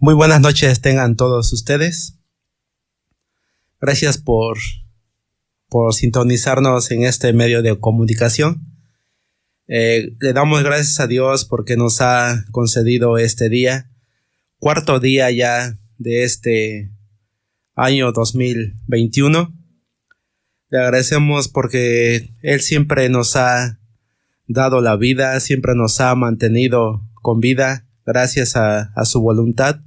Muy buenas noches tengan todos ustedes. Gracias por sintonizarnos en este medio de comunicación. Le damos gracias a Dios porque nos ha concedido este día, cuarto día ya de este año 2021. Le agradecemos porque Él siempre nos ha dado la vida, siempre nos ha mantenido con vida gracias a su voluntad.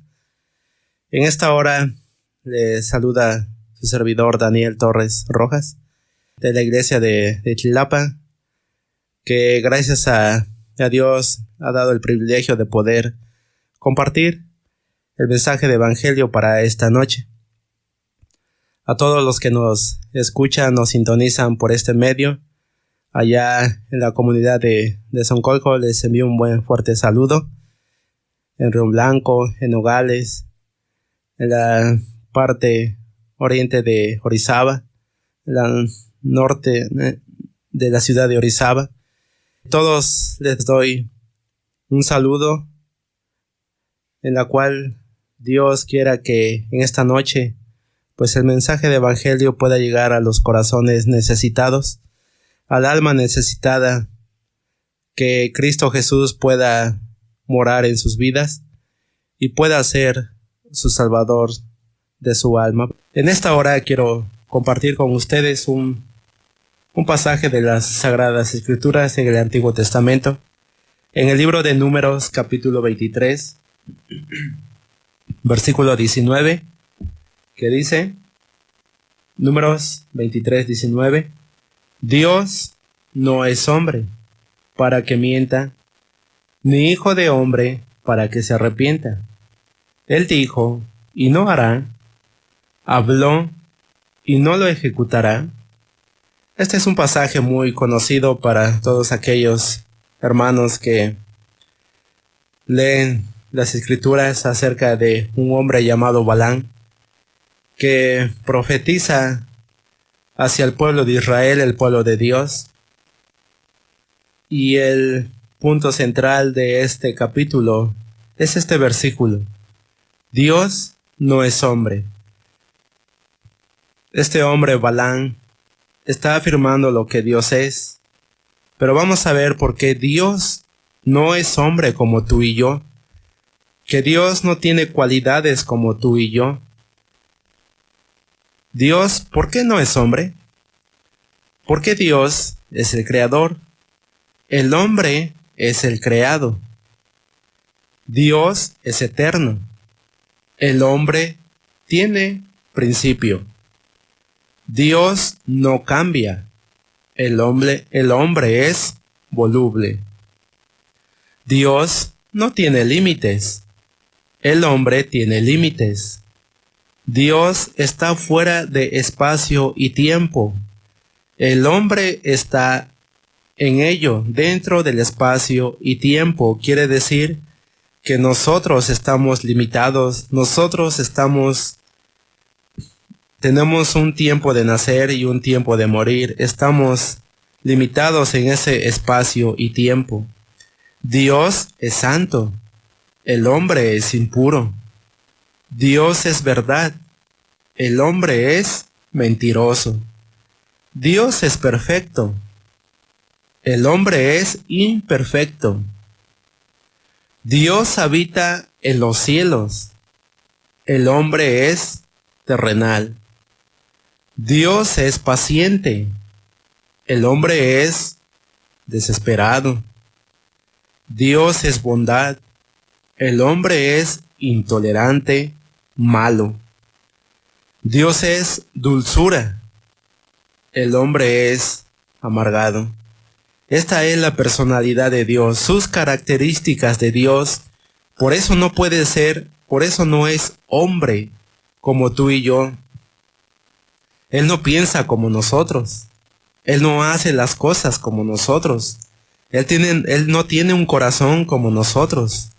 En esta hora le saluda su servidor Daniel Torres Rojas de la iglesia de Chilapa, que gracias a Dios ha dado el privilegio de poder compartir el mensaje de evangelio para esta noche. A todos los que nos escuchan, nos sintonizan por este medio, allá en la comunidad de Soncolco, les envío un buen fuerte saludo. En Río Blanco, en Nogales, en la parte oriente de Orizaba, en la norte de la ciudad de Orizaba. Todos les doy un saludo en la cual Dios quiera que en esta noche pues el mensaje de evangelio pueda llegar a los corazones necesitados, al alma necesitada, que Cristo Jesús pueda morar en sus vidas y pueda ser su Salvador de su alma. En esta hora quiero compartir con ustedes un pasaje de las Sagradas Escrituras en el Antiguo Testamento, en el libro de Números, capítulo 23, versículo 19, que dice, Números 23, 19, Dios no es hombre para que mienta, ni hijo de hombre para que se arrepienta. Él dijo, y no hará, habló, y no lo ejecutará. Este es un pasaje muy conocido para todos aquellos hermanos que leen las escrituras acerca de un hombre llamado Balaam, que profetiza hacia el pueblo de Israel, el pueblo de Dios. Y el punto central de este capítulo es este versículo. Dios no es hombre. Este hombre, Balaam, está afirmando lo que Dios es. Pero vamos a ver por qué Dios no es hombre como tú y yo. Que Dios no tiene cualidades como tú y yo. Dios, ¿por qué no es hombre? Porque Dios es el creador. El hombre es el creado. Dios es eterno. El hombre tiene principio. Dios no cambia. El hombre es voluble. Dios no tiene límites. El hombre tiene límites. Dios está fuera de espacio y tiempo. El hombre está en ello, dentro del espacio y tiempo. Quiere decir que nosotros estamos limitados, tenemos un tiempo de nacer y un tiempo de morir, estamos limitados en ese espacio y tiempo. Dios es santo, el hombre es impuro. Dios es verdad, el hombre es mentiroso. Dios es perfecto, el hombre es imperfecto. Dios habita en los cielos, el hombre es terrenal. Dios es paciente, el hombre es desesperado. Dios es bondad, el hombre es intolerante, malo. Dios es dulzura, el hombre es amargado. Esta es la personalidad de Dios, sus características de Dios. Por eso no puede ser, por eso no es hombre como tú y yo. Él no piensa como nosotros. Él no hace las cosas como nosotros. Él no tiene un corazón como nosotros.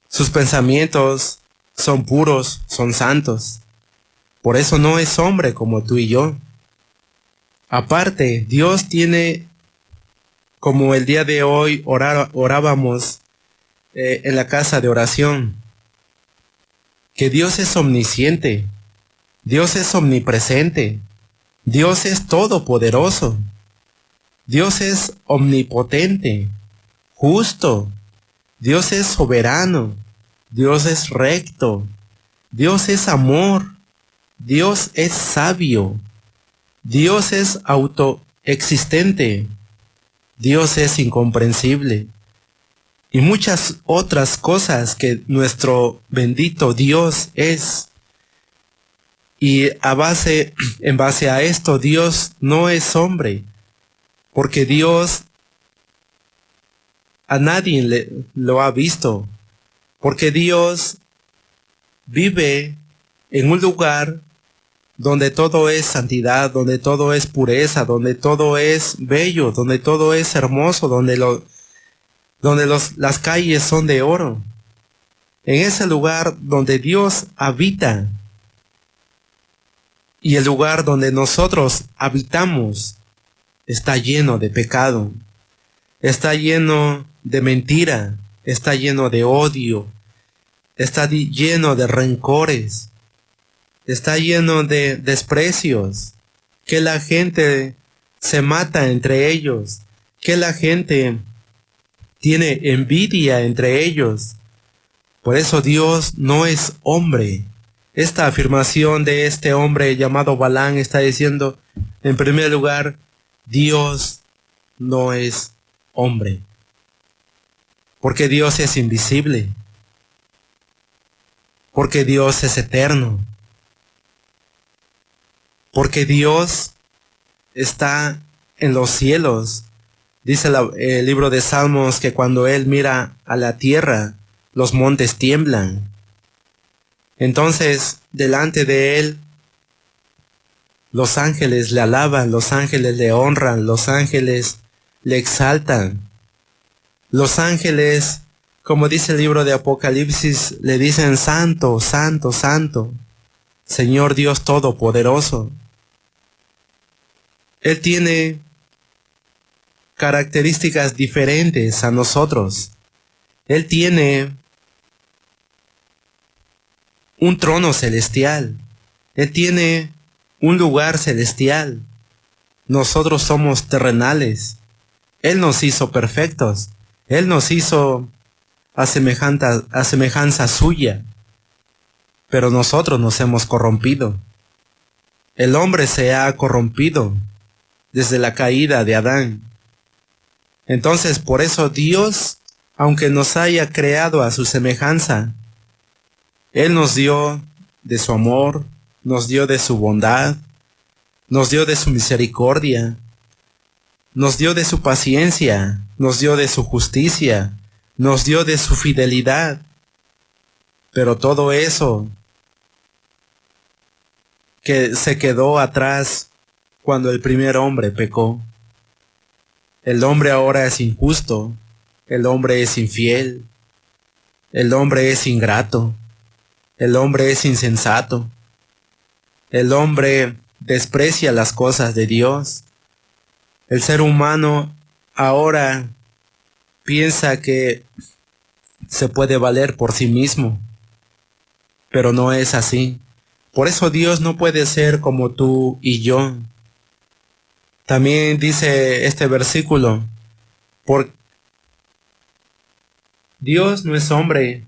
Sus pensamientos son puros, son santos. Por eso no es hombre como tú y yo. Aparte, Dios tiene, como el día de hoy orábamos, en la casa de oración, que Dios es omnisciente, Dios es omnipresente, Dios es todopoderoso, Dios es omnipotente, justo, Dios es soberano, Dios es recto, Dios es amor, Dios es sabio, Dios es autoexistente, Dios es incomprensible, y muchas otras cosas que nuestro bendito Dios es. Y en base a esto, Dios no es hombre, porque Dios a nadie lo ha visto, porque Dios vive en un lugar donde todo es santidad, donde todo es pureza, donde todo es bello, donde todo es hermoso, donde las calles son de oro. En ese lugar donde Dios habita, y el lugar donde nosotros habitamos está lleno de pecado, está lleno de mentira, está lleno de odio, está lleno de rencores, está lleno de desprecios, que la gente se mata entre ellos, que la gente tiene envidia entre ellos. Por eso Dios no es hombre. Esta afirmación de este hombre llamado Balaam está diciendo, en primer lugar, Dios no es hombre, porque Dios es invisible, porque Dios es eterno, porque Dios está en los cielos. Dice el libro de Salmos que cuando Él mira a la tierra, los montes tiemblan. Entonces, delante de Él, los ángeles le alaban, los ángeles le honran, los ángeles le exaltan. Los ángeles, como dice el libro de Apocalipsis, le dicen santo, santo, santo, Señor Dios Todopoderoso. Él tiene características diferentes a nosotros. Él tiene un trono celestial. Él tiene un lugar celestial. Nosotros somos terrenales. Él nos hizo perfectos. Él nos hizo a semejanza suya. Pero nosotros nos hemos corrompido. El hombre se ha corrompido desde la caída de Adán. Entonces, por eso Dios, aunque nos haya creado a su semejanza, Él nos dio de su amor, nos dio de su bondad, nos dio de su misericordia, nos dio de su paciencia, nos dio de su justicia, nos dio de su fidelidad. Pero todo eso que se quedó atrás cuando el primer hombre pecó. El hombre ahora es injusto, el hombre es infiel, el hombre es ingrato, el hombre es insensato, el hombre desprecia las cosas de Dios. El ser humano ahora piensa que se puede valer por sí mismo, pero no es así. Por eso Dios no puede ser como tú y yo. También dice este versículo, por Dios no es hombre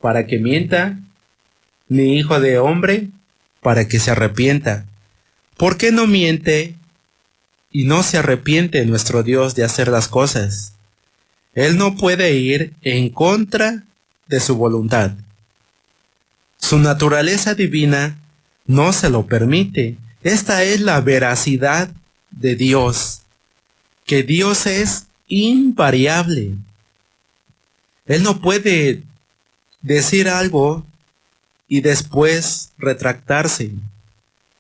para que mienta, ni hijo de hombre para que se arrepienta. ¿Por qué no miente y no se arrepiente nuestro Dios de hacer las cosas? Él no puede ir en contra de su voluntad. Su naturaleza divina no se lo permite. Esta es la veracidad de Dios, que Dios es invariable. Él no puede decir algo y después retractarse.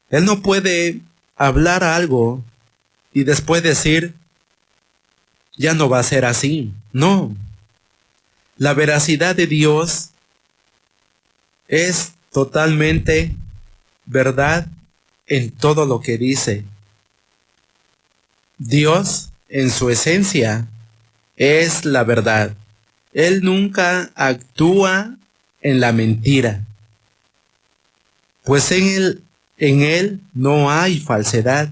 Él no puede hablar algo y después decir, ya no va a ser así. No. La veracidad de Dios es totalmente verdad en todo lo que dice. Dios, en su esencia, es la verdad. Él nunca actúa en la mentira, pues en él no hay falsedad.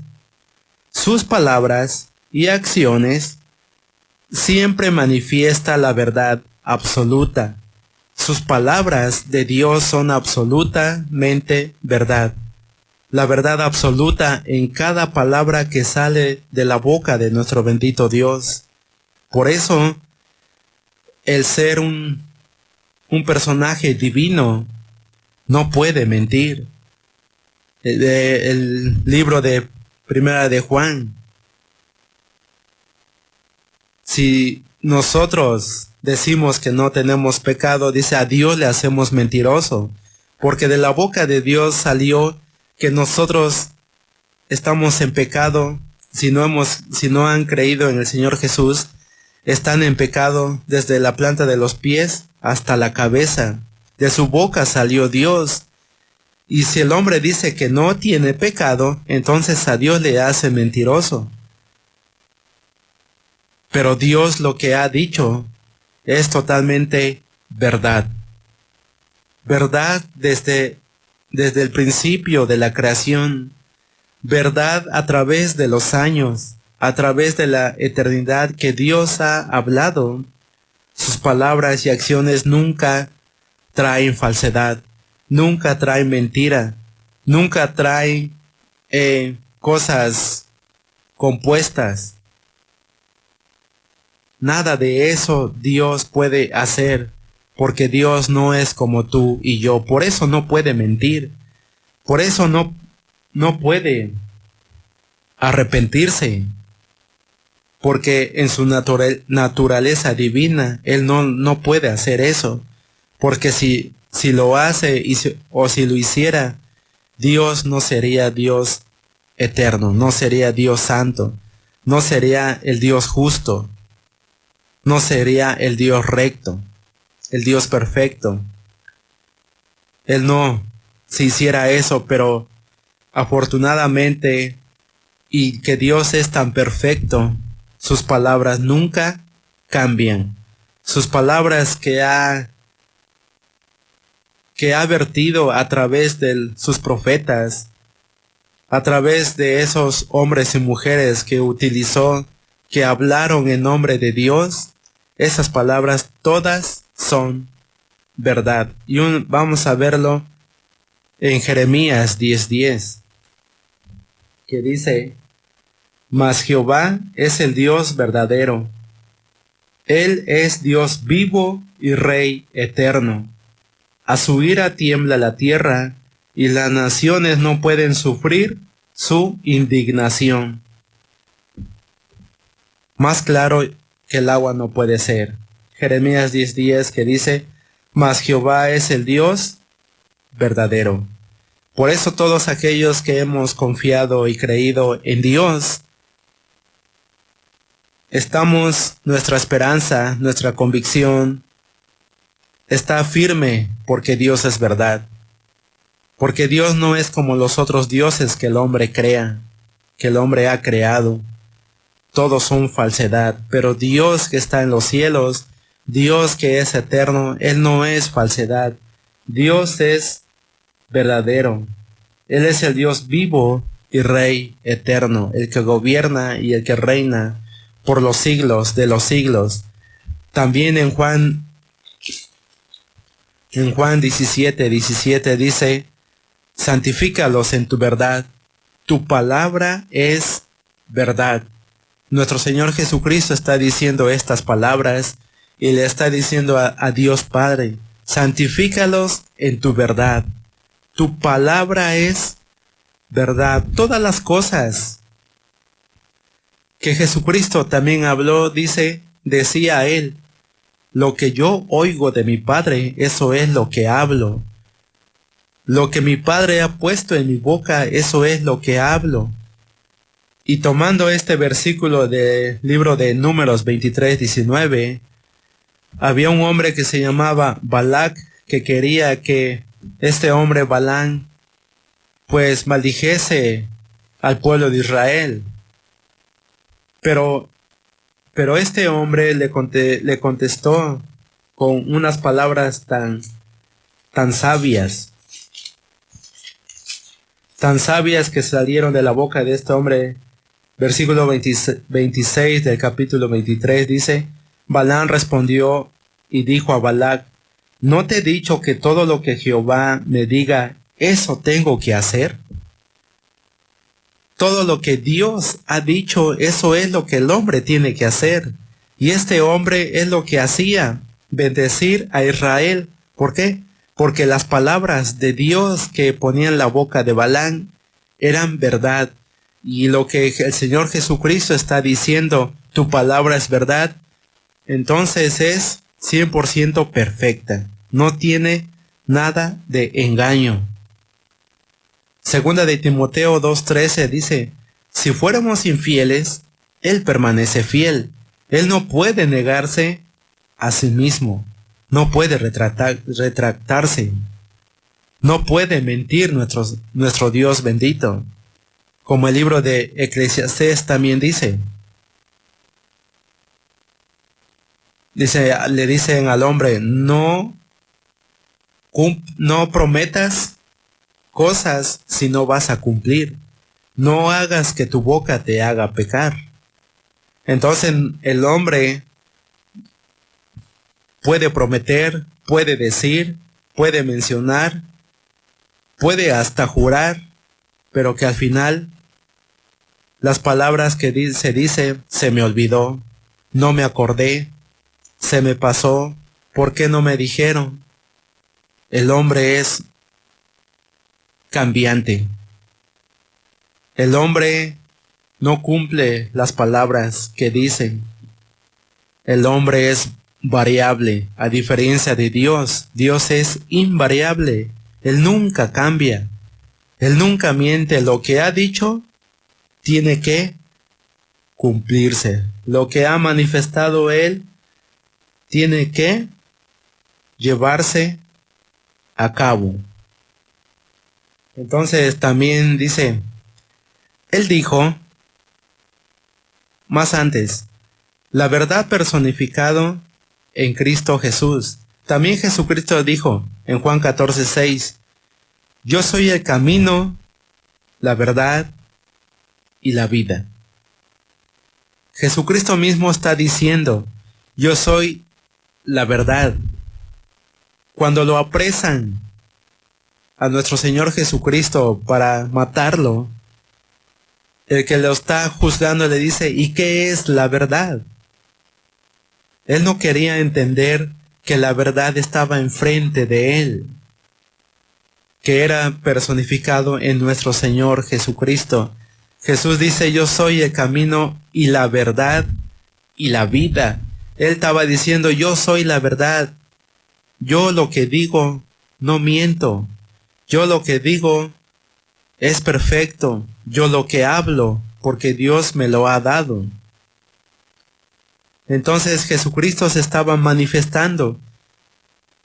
Sus palabras y acciones siempre manifiesta la verdad absoluta. Sus palabras de Dios son absolutamente verdad. La verdad absoluta en cada palabra que sale de la boca de nuestro bendito Dios. Por eso, el ser un personaje divino no puede mentir. El libro de Primera de Juan. Si nosotros decimos que no tenemos pecado, dice, a Dios le hacemos mentiroso, porque de la boca de Dios salió que nosotros estamos en pecado. Si no han creído en el Señor Jesús, están en pecado desde la planta de los pies hasta la cabeza. De su boca salió Dios. Y si el hombre dice que no tiene pecado, entonces a Dios le hace mentiroso. Pero Dios lo que ha dicho es totalmente verdad. Verdad desde el principio de la creación. Verdad a través de los años, a través de la eternidad que Dios ha hablado. Sus palabras y acciones nunca traen falsedad, nunca traen mentira, nunca traen cosas compuestas. Nada de eso Dios puede hacer, porque Dios no es como tú y yo. Por eso no puede mentir. Por eso no puede arrepentirse. Porque en su naturaleza divina, Él no puede hacer eso. Porque si lo hace o si lo hiciera, Dios no sería Dios eterno, no sería Dios santo, no sería el Dios justo. No sería el Dios recto, el Dios perfecto. Él no se hiciera eso, pero afortunadamente, y que Dios es tan perfecto, sus palabras nunca cambian. Sus palabras que ha vertido a través de sus profetas, a través de esos hombres y mujeres que utilizó, que hablaron en nombre de Dios, esas palabras todas son verdad. Y vamos a verlo en Jeremías 10:10, que dice, mas Jehová es el Dios verdadero. Él es Dios vivo y Rey eterno. A su ira tiembla la tierra, y las naciones no pueden sufrir su indignación. Más claro que el agua no puede ser. Jeremías 10:10 que dice, mas Jehová es el Dios verdadero. Por eso todos aquellos que hemos confiado y creído en Dios, nuestra esperanza, nuestra convicción, está firme porque Dios es verdad. Porque Dios no es como los otros dioses que el hombre crea, que el hombre ha creado. Todos son falsedad, pero Dios que está en los cielos, Dios que es eterno, Él no es falsedad. Dios es verdadero. Él es el Dios vivo y Rey eterno, el que gobierna y el que reina por los siglos de los siglos. También en Juan 17:17 dice, santifícalos en tu verdad, tu palabra es verdad. Nuestro Señor Jesucristo está diciendo estas palabras y le está diciendo a Dios Padre, santifícalos en tu verdad. Tu palabra es verdad. Todas las cosas que Jesucristo también habló, decía Él, lo que yo oigo de mi Padre, eso es lo que hablo. Lo que mi Padre ha puesto en mi boca, eso es lo que hablo. Y tomando este versículo del libro de Números 23:19, había un hombre que se llamaba Balac, que quería que este hombre Balán pues maldijese al pueblo de Israel. Pero este hombre le contestó con unas palabras tan sabias, que salieron de la boca de este hombre. Versículo 26 del capítulo 23 dice: Balaam respondió y dijo a Balac: ¿no te he dicho que todo lo que Jehová me diga, eso tengo que hacer? Todo lo que Dios ha dicho, eso es lo que el hombre tiene que hacer. Y este hombre es lo que hacía: bendecir a Israel. ¿Por qué? Porque las palabras de Dios que ponía en la boca de Balaam eran verdad. Y lo que el Señor Jesucristo está diciendo, tu palabra es verdad, entonces es 100% perfecta. No tiene nada de engaño. Segunda de Timoteo 2:13 dice: si fuéramos infieles, Él permanece fiel. Él no puede negarse a sí mismo. No puede retractarse. No puede mentir nuestro Dios bendito. Como el libro de Eclesiastés también dice. Le dicen al hombre: no prometas cosas si no vas a cumplir. No hagas que tu boca te haga pecar. Entonces el hombre puede prometer, puede decir, puede mencionar, puede hasta jurar, pero que al final las palabras que se dice: se me olvidó, no me acordé, se me pasó, ¿por qué no me dijeron? El hombre es cambiante. El hombre no cumple las palabras que dicen. El hombre es variable, a diferencia de Dios. Dios es invariable. Él nunca cambia. Él nunca miente. Lo que ha dicho tiene que cumplirse. Lo que ha manifestado Él tiene que llevarse a cabo. Entonces también dice, Él dijo más antes, la verdad personificado en Cristo Jesús. También Jesucristo dijo en Juan 14:6, yo soy el camino, la verdad y la vida. Jesucristo mismo está diciendo, yo soy la verdad. Cuando lo apresan a nuestro Señor Jesucristo para matarlo, el que lo está juzgando le dice, ¿y qué es la verdad? Él no quería entender que la verdad estaba enfrente de él, que era personificado en nuestro Señor Jesucristo. Jesús dice, yo soy el camino y la verdad y la vida. Él estaba diciendo, yo soy la verdad. Yo lo que digo, no miento. Yo lo que digo es perfecto. Yo lo que hablo, porque Dios me lo ha dado. Entonces Jesucristo se estaba manifestando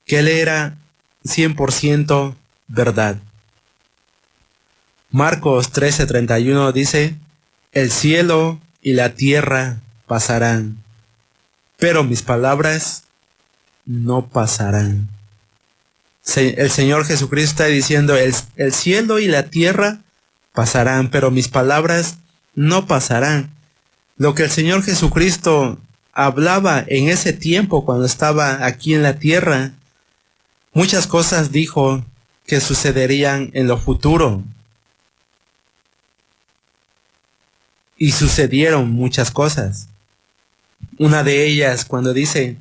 que Él era 100% verdad. Marcos 13:31 dice, el cielo y la tierra pasarán, pero mis palabras no pasarán. El Señor Jesucristo está diciendo, el cielo y la tierra pasarán, pero mis palabras no pasarán. Lo que el Señor Jesucristo hablaba en ese tiempo cuando estaba aquí en la tierra, muchas cosas dijo que sucederían en lo futuro. Y sucedieron muchas cosas. Una de ellas cuando dice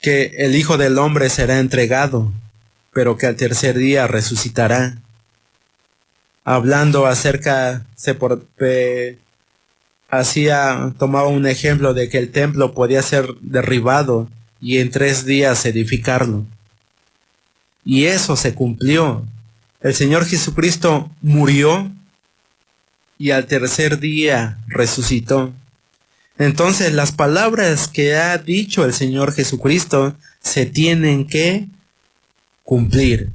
que el Hijo del Hombre será entregado, pero que al tercer día resucitará. Hablando acerca, tomaba un ejemplo de que el templo podía ser derribado y en 3 días edificarlo. Y eso se cumplió. El Señor Jesucristo murió y al tercer día resucitó. Entonces las palabras que ha dicho el Señor Jesucristo se tienen que cumplir.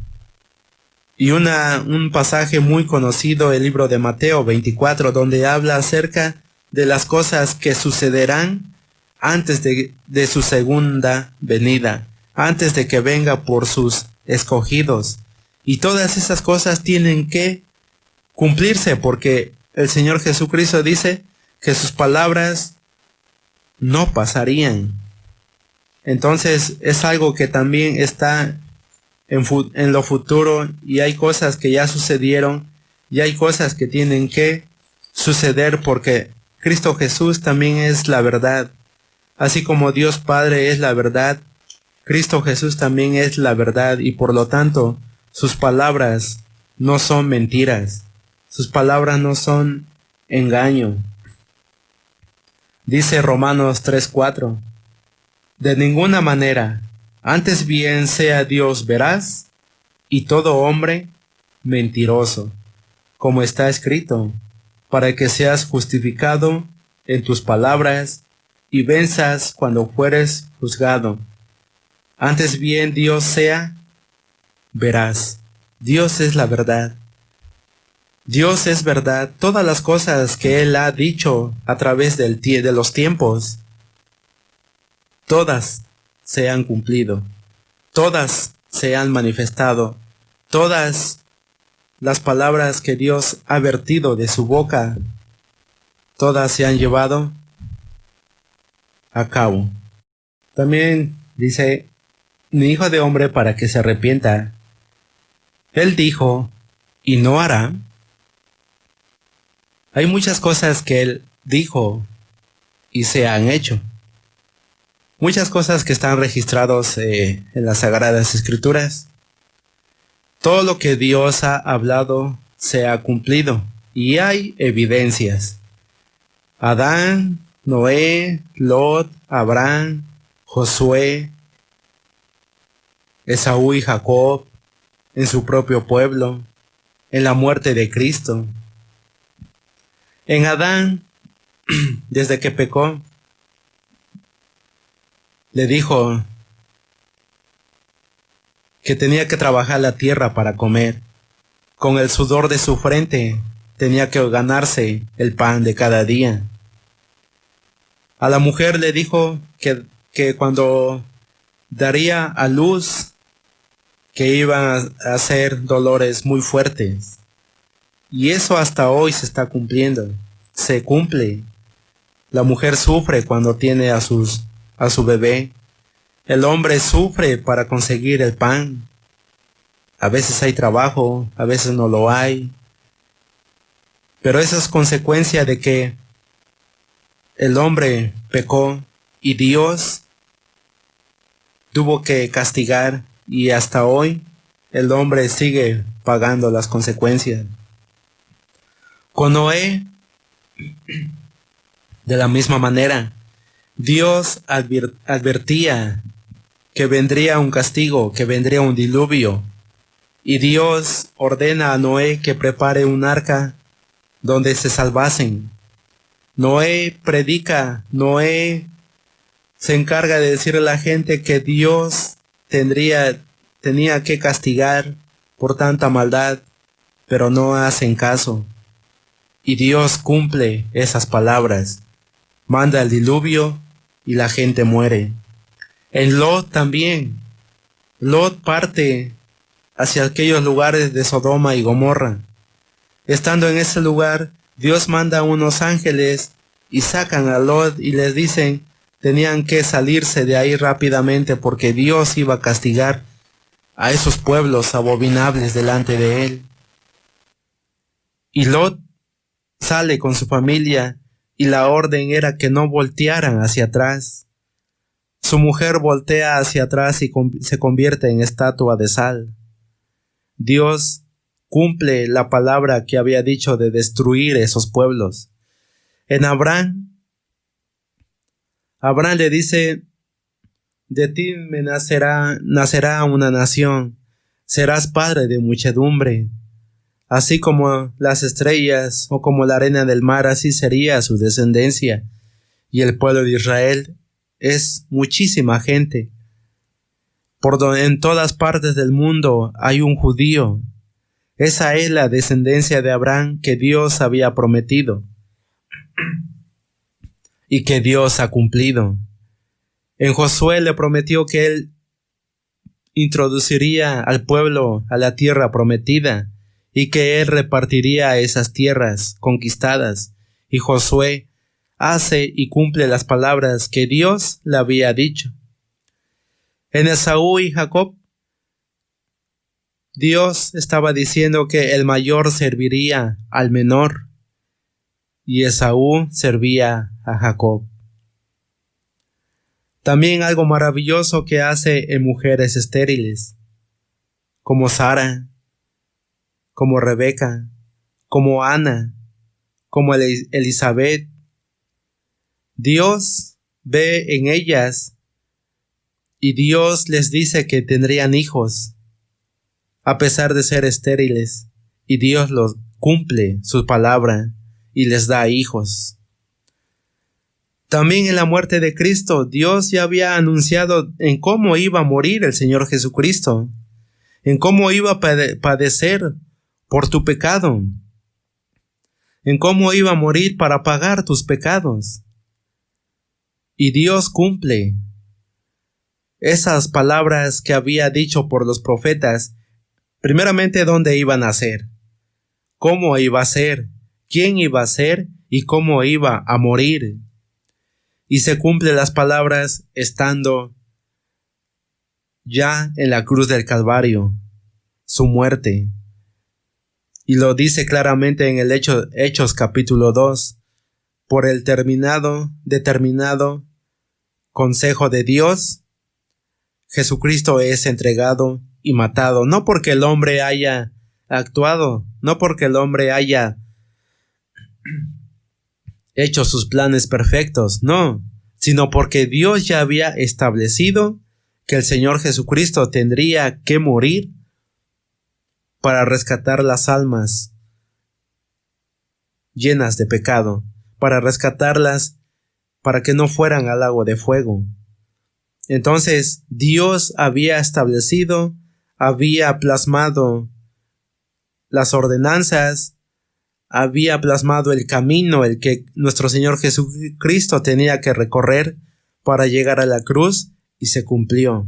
Y un pasaje muy conocido, el libro de Mateo 24, donde habla acerca de las cosas que sucederán antes de su segunda venida, antes de que venga por sus escogidos. Y todas esas cosas tienen que cumplirse, porque el Señor Jesucristo dice que sus palabras no pasarían. Entonces es algo que también está en lo futuro, y hay cosas que ya sucedieron y hay cosas que tienen que suceder, porque Cristo Jesús también es la verdad. Así como Dios Padre es la verdad, Cristo Jesús también es la verdad, y por lo tanto sus palabras no son mentiras, sus palabras no son engaño. Dice Romanos 3:4, de ninguna manera, antes bien sea Dios veraz y todo hombre mentiroso, como está escrito, para que seas justificado en tus palabras y venzas cuando fueres juzgado. Antes bien Dios sea veraz. Dios es la verdad. Dios es verdad. Todas las cosas que Él ha dicho a través de los tiempos, todas se han cumplido, todas se han manifestado, todas las palabras que Dios ha vertido de su boca, todas se han llevado a cabo. También dice, ni hijo de hombre para que se arrepienta. Él dijo, y no hará. Hay muchas cosas que Él dijo y se han hecho. Muchas cosas que están registrados en las Sagradas Escrituras. Todo lo que Dios ha hablado se ha cumplido y hay evidencias. Adán, Noé, Lot, Abraham, Josué, Esaú y Jacob, en su propio pueblo, en la muerte de Cristo. En Adán, desde que pecó, le dijo que tenía que trabajar la tierra para comer. Con el sudor de su frente tenía que ganarse el pan de cada día. A la mujer le dijo que cuando daría a luz, que iban a ser dolores muy fuertes. Y eso hasta hoy se está cumpliendo. Se cumple. La mujer sufre cuando tiene a su bebé. El hombre sufre para conseguir el pan. A veces hay trabajo, a veces no lo hay. Pero eso es consecuencia de que el hombre pecó y Dios tuvo que castigar, y hasta hoy el hombre sigue pagando las consecuencias. Con Noé, de la misma manera, Dios advertía que vendría un castigo, que vendría un diluvio, y Dios ordena a Noé que prepare un arca donde se salvasen. Noé predica, Noé se encarga de decirle a la gente que Dios tenía que castigar por tanta maldad, pero no hacen caso. Y Dios cumple esas palabras, manda el diluvio y la gente muere. En Lot también, Lot parte hacia aquellos lugares de Sodoma y Gomorra. Estando en ese lugar, Dios manda a unos ángeles y sacan a Lot y les dicen, tenían que salirse de ahí rápidamente porque Dios iba a castigar a esos pueblos abominables delante de él. Y Lot sale con su familia y la orden era que no voltearan hacia atrás. Su mujer voltea hacia atrás y se convierte en estatua de sal. Dios cumple la palabra que había dicho de destruir esos pueblos. En Abraham le dice, de ti me nacerá una nación, serás padre de muchedumbre. Así como las estrellas o como la arena del mar, así sería su descendencia. Y el pueblo de Israel es muchísima gente. En todas partes del mundo hay un judío. Esa es la descendencia de Abraham que Dios había prometido y que Dios ha cumplido. En Josué le prometió que él introduciría al pueblo a la tierra prometida y que él repartiría esas tierras conquistadas. Y Josué hace y cumple las palabras que Dios le había dicho. En Esaú y Jacob, Dios estaba diciendo que el mayor serviría al menor y Esaú servía a Jacob. También algo maravilloso que hace en mujeres estériles, como Sara, como Rebeca, como Ana, como Elizabeth. Dios ve en ellas y Dios les dice que tendrían hijos, a pesar de ser estériles, y Dios los cumple su palabra y les da hijos. También en la muerte de Cristo, Dios ya había anunciado en cómo iba a morir el Señor Jesucristo, en cómo iba a padecer por tu pecado, en cómo iba a morir para pagar tus pecados. Y Dios cumple esas palabras que había dicho por los profetas, primeramente dónde iban a ser, cómo iba a ser, quién iba a ser y cómo iba a morir. Y se cumplen las palabras estando ya en la cruz del Calvario, su muerte. Y lo dice claramente en el Hechos capítulo 2, por el determinado consejo de Dios, Jesucristo es entregado y matado, no porque el hombre haya actuado, no porque el hombre haya hecho sus planes perfectos, no, sino porque Dios ya había establecido que el Señor Jesucristo tendría que morir para rescatar las almas llenas de pecado, para rescatarlas para que no fueran al lago de fuego. Entonces Dios había establecido, había plasmado las ordenanzas, había plasmado el camino el que nuestro Señor Jesucristo tenía que recorrer para llegar a la cruz, y se cumplió.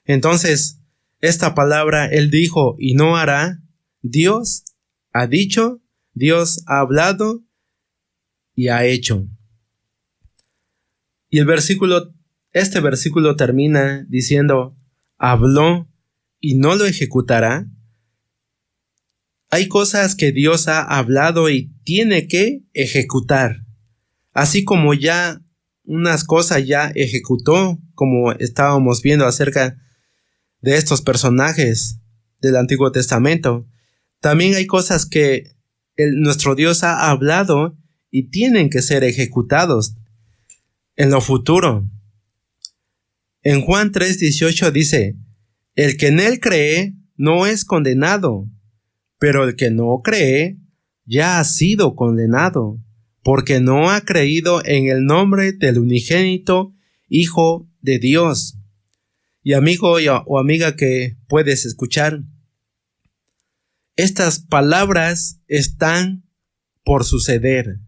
Entonces, esta palabra Él dijo y no hará, Dios ha dicho, Dios ha hablado y ha hecho. Y este versículo termina diciendo, habló y no lo ejecutará. Hay cosas que Dios ha hablado y tiene que ejecutar. Así como ya unas cosas ya ejecutó, como estábamos viendo acerca de estos personajes del Antiguo Testamento, también hay cosas que nuestro Dios ha hablado y tienen que ser ejecutados en lo futuro. En Juan 3:18 dice, el que en él cree no es condenado, pero el que no cree ya ha sido condenado, porque no ha creído en el nombre del unigénito Hijo de Dios. Y amigo o amiga que puedes escuchar, estas palabras están por suceder.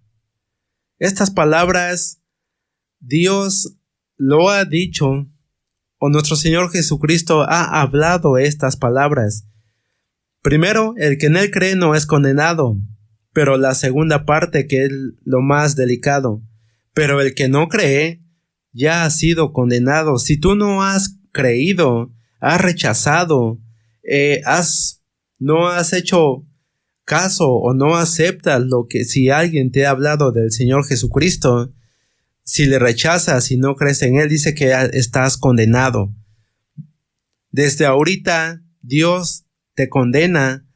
Estas palabras Dios lo ha dicho, o nuestro Señor Jesucristo ha hablado estas palabras. Primero, el que en él cree no es condenado, pero la segunda parte, que es lo más delicado, pero el que no cree ya ha sido condenado. Si tú no has creído, has rechazado, no has hecho caso o no aceptas si alguien te ha hablado del Señor Jesucristo, si le rechazas y no crees en él, dice que estás condenado. Desde ahorita Dios te condena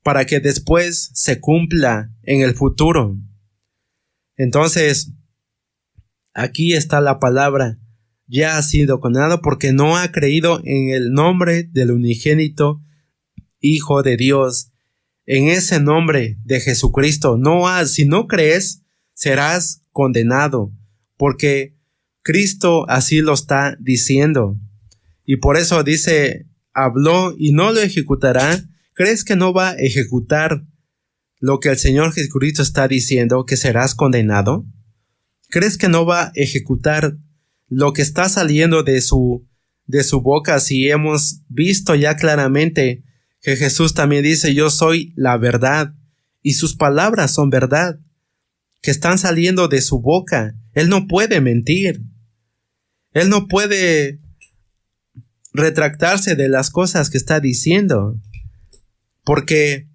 para que después se cumpla en el futuro. Entonces, aquí está la palabra, ya ha sido condenado porque no ha creído en el nombre del unigénito Hijo de Dios, en ese nombre de Jesucristo. Si no crees, serás condenado, porque Cristo así lo está diciendo. Y por eso dice, habló y no lo ejecutará. ¿Crees que no va a ejecutar lo que el Señor Jesucristo está diciendo, que serás condenado? ¿Crees que no va a ejecutar lo que está saliendo de su boca, si hemos visto ya claramente que Jesús también dice, yo soy la verdad, y sus palabras son verdad, que están saliendo de su boca. Él no puede mentir. Él no puede retractarse de las cosas que está diciendo, porque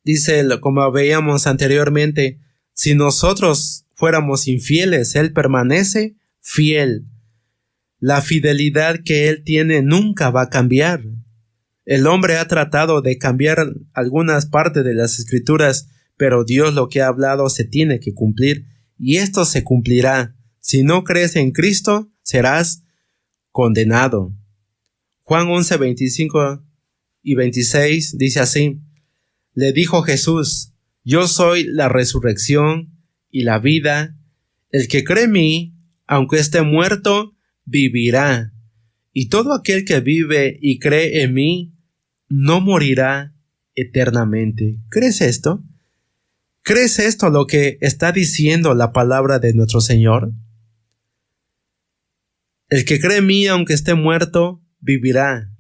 dice, como veíamos anteriormente, si nosotros fuéramos infieles, Él permanece fiel. La fidelidad que Él tiene nunca va a cambiar. El hombre ha tratado de cambiar algunas partes de las Escrituras, pero Dios lo que ha hablado se tiene que cumplir, y esto se cumplirá. Si no crees en Cristo, serás condenado. Juan 11, 25 y 26 dice así: le dijo Jesús, yo soy la resurrección y la vida. El que cree en mí, aunque esté muerto, vivirá. Y todo aquel que vive y cree en mí, no morirá eternamente. ¿Crees esto? ¿Crees esto lo que está diciendo la palabra de nuestro Señor? El que cree en mí, aunque esté muerto, vivirá.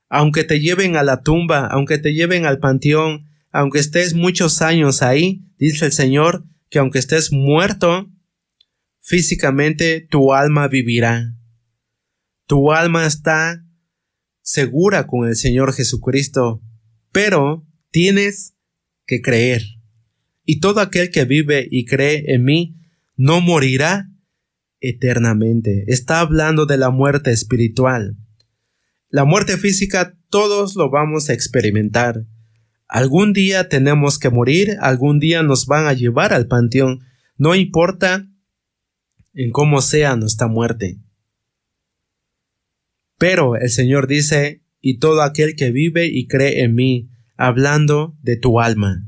Aunque te lleven a la tumba, aunque te lleven al panteón, aunque estés muchos años ahí, dice el Señor, que aunque estés muerto, físicamente tu alma vivirá. Tu alma está segura con el Señor Jesucristo, pero tienes que creer. Y todo aquel que vive y cree en mí no morirá eternamente. Está hablando de la muerte espiritual. La muerte física todos lo vamos a experimentar. Algún día tenemos que morir, algún día nos van a llevar al panteón, no importa en cómo sea nuestra muerte. Pero el Señor dice, y todo aquel que vive y cree en mí, hablando de tu alma.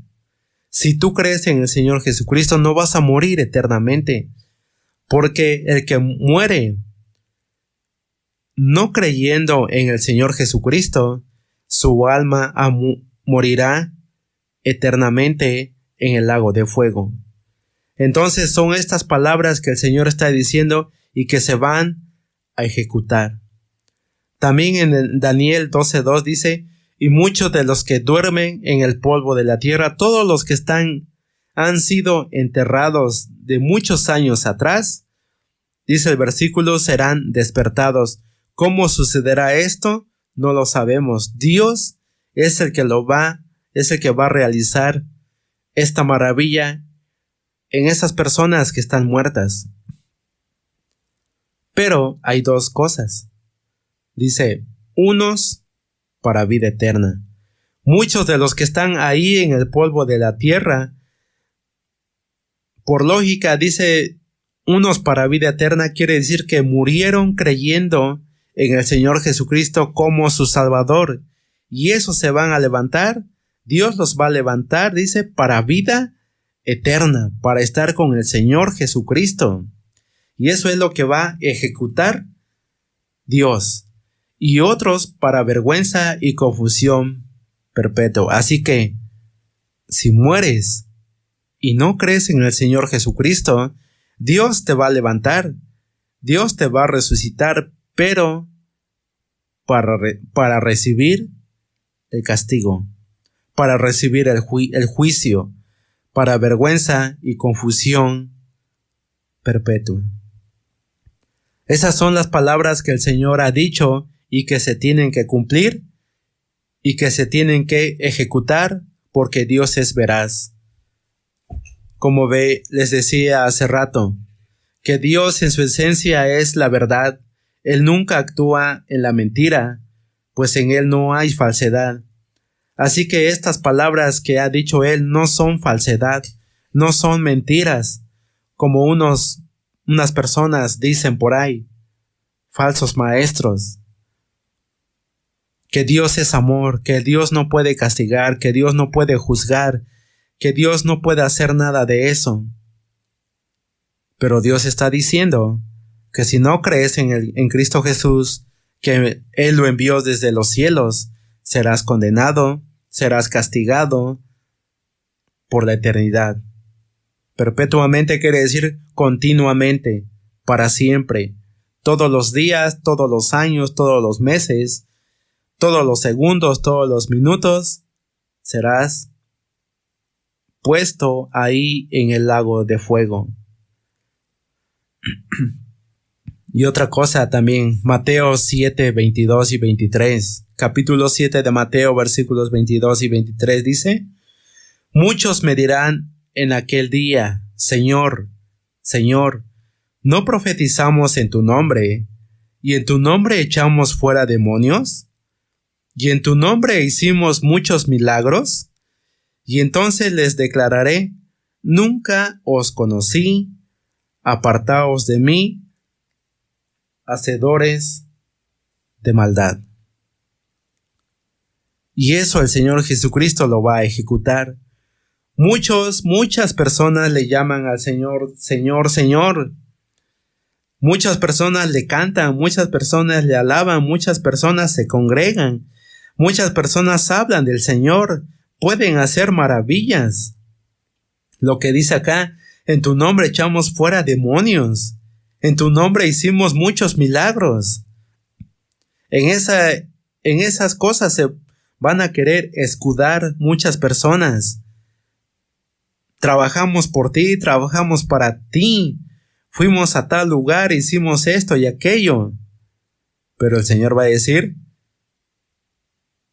Si tú crees en el Señor Jesucristo, no vas a morir eternamente, porque el que muere no creyendo en el Señor Jesucristo, su alma morirá eternamente en el lago de fuego. Entonces son estas palabras que el Señor está diciendo y que se van a ejecutar. También en Daniel 12:2 dice, y muchos de los que duermen en el polvo de la tierra, todos los que han sido enterrados de muchos años atrás, dice el versículo, serán despertados. ¿Cómo sucederá esto? No lo sabemos. Dios es el que va a realizar esta maravilla en esas personas que están muertas. Pero hay dos cosas. Dice, unos para vida eterna. Muchos de los que están ahí en el polvo de la tierra, por lógica, dice unos para vida eterna, quiere decir que murieron creyendo en el Señor Jesucristo como su Salvador. Y esos se van a levantar. Dios los va a levantar, dice, para vida eterna, para estar con el Señor Jesucristo. Y eso es lo que va a ejecutar Dios. Y otros para vergüenza y confusión perpetua. Así que, si mueres y no crees en el Señor Jesucristo, Dios te va a levantar, Dios te va a resucitar, pero para recibir el castigo, para recibir el juicio, para vergüenza y confusión perpetua. Esas son las palabras que el Señor ha dicho y que se tienen que cumplir y que se tienen que ejecutar, porque Dios es veraz. Como les decía hace rato, que Dios en su esencia es la verdad. Él nunca actúa en la mentira, pues en Él no hay falsedad. Así que estas palabras que ha dicho Él no son falsedad, no son mentiras, como unas personas dicen por ahí, falsos maestros. Que Dios es amor, que Dios no puede castigar, que Dios no puede juzgar, que Dios no puede hacer nada de eso. Pero Dios está diciendo que si no crees en Cristo Jesús, que Él lo envió desde los cielos, serás condenado, serás castigado por la eternidad. Perpetuamente quiere decir continuamente, para siempre. Todos los días, todos los años, todos los meses, todos los segundos, todos los minutos, serás puesto ahí en el lago de fuego. Y otra cosa también, Mateo 7, 22 y 23. Capítulo 7 de Mateo, versículos 22 y 23 dice: muchos me dirán en aquel día: Señor, Señor, ¿no profetizamos en tu nombre? ¿Y en tu nombre echamos fuera demonios? ¿Y en tu nombre hicimos muchos milagros? Y entonces les declararé: nunca os conocí, apartaos de mí, hacedores de maldad. Y eso el Señor Jesucristo lo va a ejecutar. Muchas personas le llaman al Señor, Señor, Señor. Muchas personas le cantan, muchas personas le alaban, muchas personas se congregan, muchas personas hablan del Señor, pueden hacer maravillas. Lo que dice acá: en tu nombre echamos fuera demonios, en tu nombre hicimos muchos milagros. En esas cosas se van a querer escudar muchas personas. Trabajamos por ti, trabajamos para ti. Fuimos a tal lugar, hicimos esto y aquello. Pero el Señor va a decir,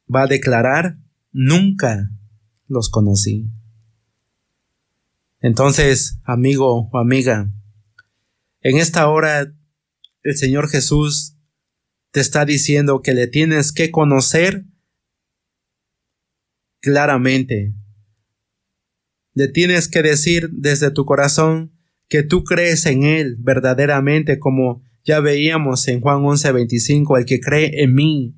va a declarar: nunca los conocí. Entonces, amigo o amiga, en esta hora el Señor Jesús te está diciendo que le tienes que conocer claramente. Le tienes que decir desde tu corazón que tú crees en Él verdaderamente, como ya veíamos en Juan 11:25, el que cree en mí.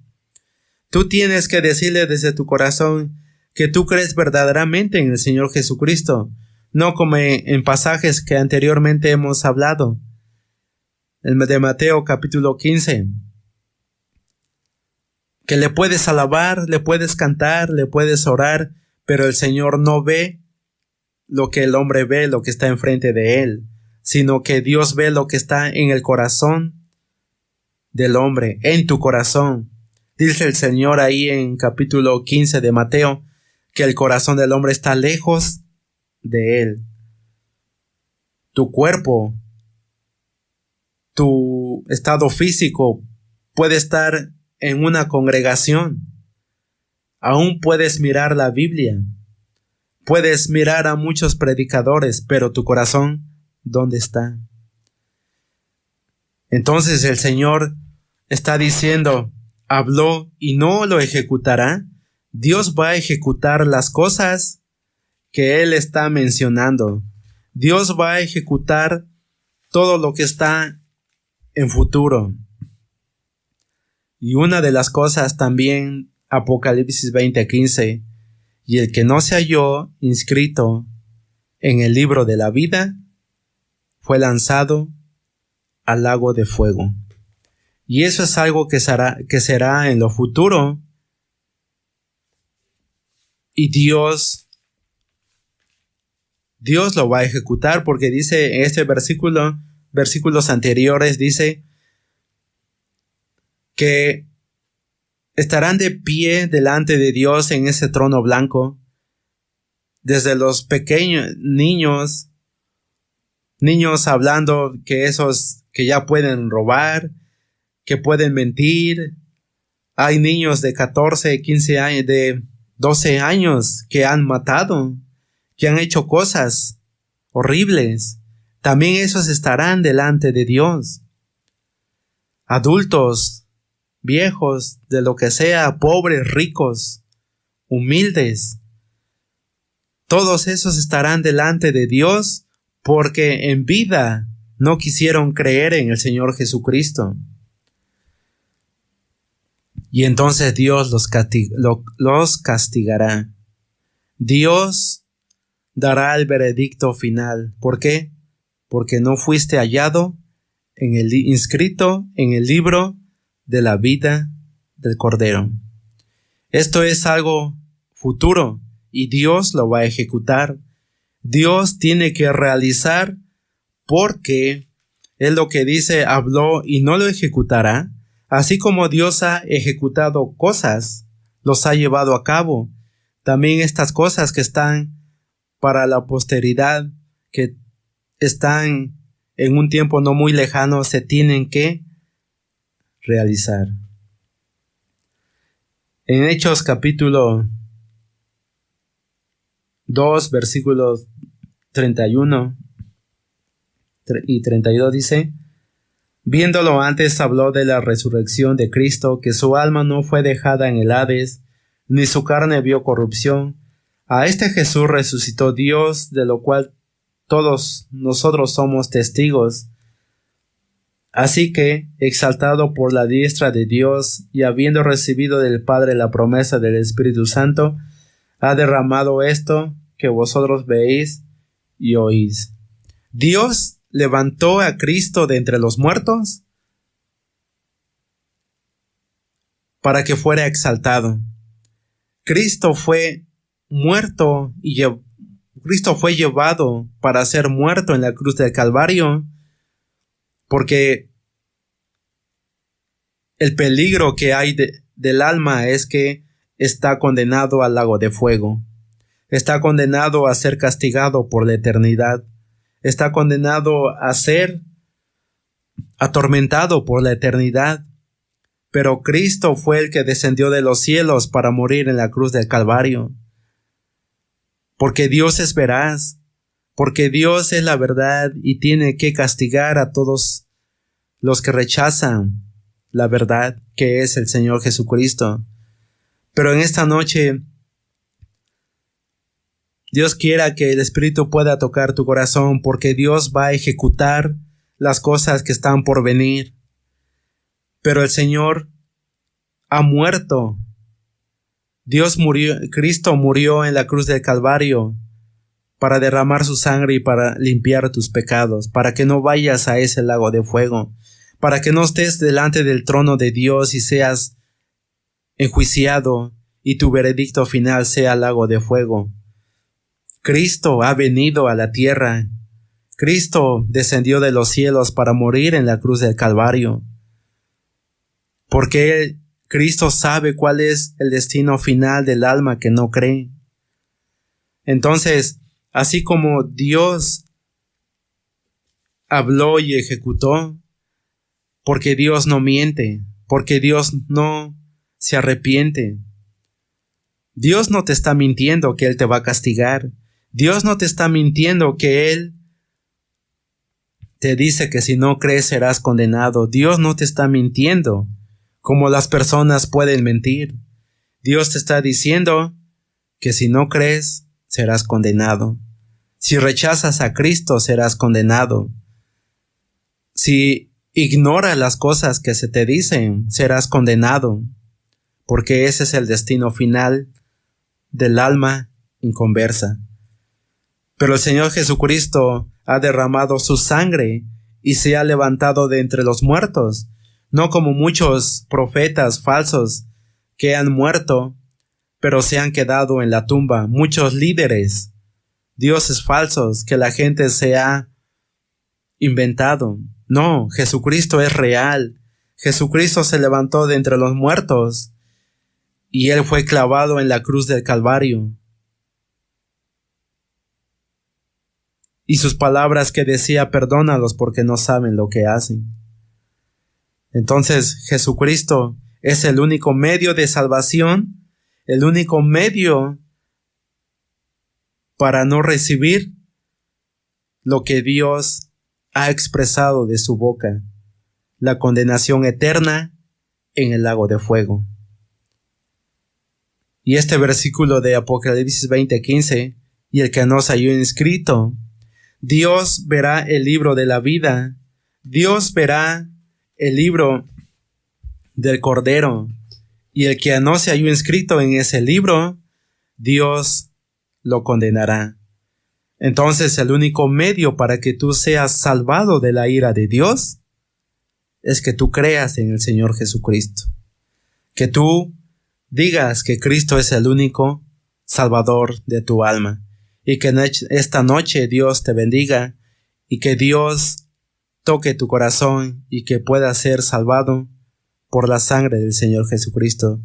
Tú tienes que decirle desde tu corazón que tú crees verdaderamente en el Señor Jesucristo, no como en pasajes que anteriormente hemos hablado. El de Mateo capítulo 15, que le puedes alabar, le puedes cantar, le puedes orar, pero el Señor no ve lo que el hombre ve, lo que está enfrente de él, sino que Dios ve lo que está en el corazón del hombre, en tu corazón. Dice el Señor ahí en capítulo 15 de Mateo, que el corazón del hombre está lejos de él. Tu cuerpo, tu estado físico puede estar en una congregación. Aún puedes mirar la Biblia. Puedes mirar a muchos predicadores, pero tu corazón, ¿dónde está? Entonces el Señor está diciendo, habló y no lo ejecutará. Dios va a ejecutar las cosas que Él está mencionando. Dios va a ejecutar todo lo que está en futuro. Y una de las cosas también, Apocalipsis 20:15, y el que no se halló inscrito en el libro de la vida fue lanzado al lago de fuego. Y eso es algo que será en lo futuro. Y Dios lo va a ejecutar, porque dice en este versículos anteriores, dice que estarán de pie delante de Dios en ese trono blanco, desde los pequeños niños hablando que esos que ya pueden robar, que pueden mentir. Hay niños de 14, 15 años, de 12 años que han matado, que han hecho cosas horribles. También esos estarán delante de Dios. Adultos, viejos, de lo que sea, pobres, ricos, humildes, todos esos estarán delante de Dios porque en vida no quisieron creer en el Señor Jesucristo. Y entonces Dios los castigará. Dios dará el veredicto final. ¿Por qué? Porque no fuiste hallado inscrito en el libro de la vida del Cordero. Esto es algo futuro y Dios lo va a ejecutar. Dios tiene que realizar, porque Él lo que dice, habló y no lo ejecutará. Así como Dios ha ejecutado cosas, los ha llevado a cabo. También estas cosas que están para la posteridad, que están en un tiempo no muy lejano, se tienen que realizar. En Hechos capítulo 2, versículos 31 y 32 dice: viéndolo antes habló de la resurrección de Cristo, que su alma no fue dejada en el Hades, ni su carne vio corrupción. A este Jesús resucitó Dios, de lo cual todos nosotros somos testigos. Así que, exaltado por la diestra de Dios, y habiendo recibido del Padre la promesa del Espíritu Santo, ha derramado esto que vosotros veis y oís. Dios levantó a Cristo de entre los muertos para que fuera exaltado. Cristo fue muerto y Cristo fue llevado para ser muerto en la cruz del Calvario, porque el peligro que hay del alma es que está condenado al lago de fuego. Está condenado a ser castigado por la eternidad. Está condenado a ser atormentado por la eternidad. Pero Cristo fue el que descendió de los cielos para morir en la cruz del Calvario. Porque Dios es veraz, porque Dios es la verdad y tiene que castigar a todos los que rechazan la verdad que es el Señor Jesucristo. Pero en esta noche, Dios quiera que el Espíritu pueda tocar tu corazón, porque Dios va a ejecutar las cosas que están por venir. Pero el Señor ha muerto. Dios murió, Cristo murió en la cruz del Calvario para derramar su sangre y para limpiar tus pecados, para que no vayas a ese lago de fuego, para que no estés delante del trono de Dios y seas enjuiciado y tu veredicto final sea lago de fuego. Cristo ha venido a la tierra. Cristo descendió de los cielos para morir en la cruz del Calvario, porque Cristo sabe cuál es el destino final del alma que no cree. Entonces, así como Dios habló y ejecutó, porque Dios no miente, porque Dios no se arrepiente. Dios no te está mintiendo que Él te va a castigar. Dios no te está mintiendo que Él te dice que si no crees serás condenado. Dios no te está mintiendo como las personas pueden mentir. Dios te está diciendo que si no crees serás condenado. Si rechazas a Cristo serás condenado. Si ignoras las cosas que se te dicen serás condenado, porque ese es el destino final del alma inconversa. Pero el Señor Jesucristo ha derramado su sangre y se ha levantado de entre los muertos, no como muchos profetas falsos que han muerto, pero se han quedado en la tumba, muchos líderes, dioses falsos que la gente se ha inventado. No, Jesucristo es real. Jesucristo se levantó de entre los muertos y Él fue clavado en la cruz del Calvario. Y sus palabras que decía, perdónalos porque no saben lo que hacen. Entonces, Jesucristo es el único medio de salvación, el único medio para no recibir lo que Dios ha expresado de su boca, la condenación eterna en el lago de fuego. Y este versículo de Apocalipsis 20:15, y el que no se halló inscrito, Dios verá el libro de la vida, Dios verá el libro del Cordero, y el que no se halló inscrito en ese libro, Dios lo condenará. Entonces el único medio para que tú seas salvado de la ira de Dios es que tú creas en el Señor Jesucristo, que tú digas que Cristo es el único Salvador de tu alma, y que esta noche Dios te bendiga y que Dios toque tu corazón y que puedas ser salvado por la sangre del Señor Jesucristo.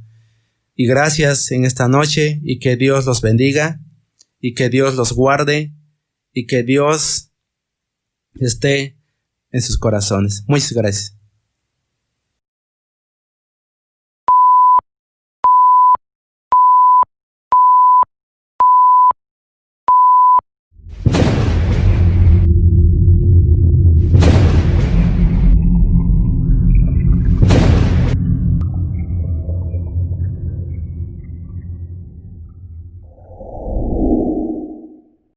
Y gracias en esta noche, y que Dios los bendiga, y que Dios los guarde, y que Dios esté en sus corazones. Muchas gracias.